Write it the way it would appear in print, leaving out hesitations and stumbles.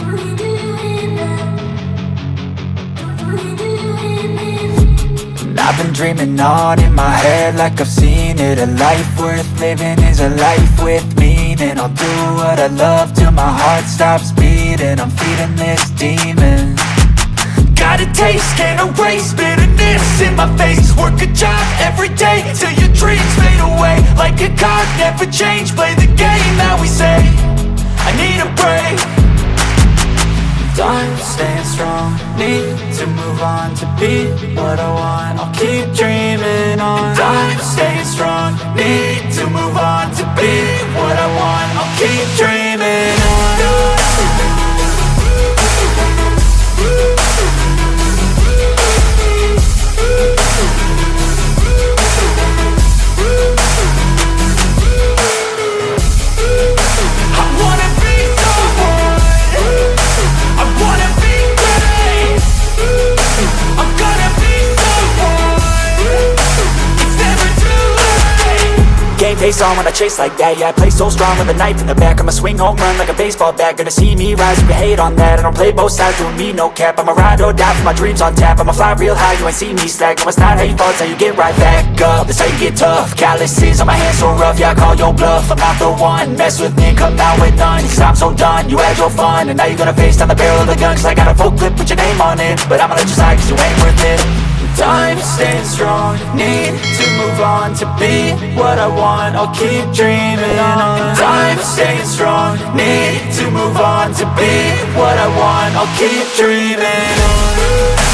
And I've been dreaming on in my head like I've seen it. A life worth living is a life with meaning. I'll do what I love till my heart stops beating. I'm feeding this demon. Got a taste, can't erase bitterness in my face. Work a job every day till your dreams fade away. Like a card, never change, play the game that we say. I need a break. I'm staying strong, need to move on to be what I want. I'll keep dreaming on. I'm staying strong, need to move on to be what I want. I'll keep dreaming on. Face on when I chase like that. Yeah, I play so strong with a knife in the back. I'ma swing home run like a baseball bat. Gonna see me rise, you can hate on that. I don't play both sides, doing me no cap. I'ma ride or die for my dreams on tap. I'ma fly real high, you ain't see me slack. No, it's not how you fall, it's how you get right back up. That's how you get tough. Calluses on my hands so rough, yeah, I call your bluff. I'm not the one, mess with me, come out with none. Cause I'm so done, you had your fun. And now you're gonna face down the barrel of the gun. Cause I got a full clip, put your name on it. But I'ma let you slide cause you ain't worth it. I'm staying strong, need to move on to be what I want. I'll keep dreaming on. I'm staying strong, need to move on to be what I want. I'll keep dreaming on.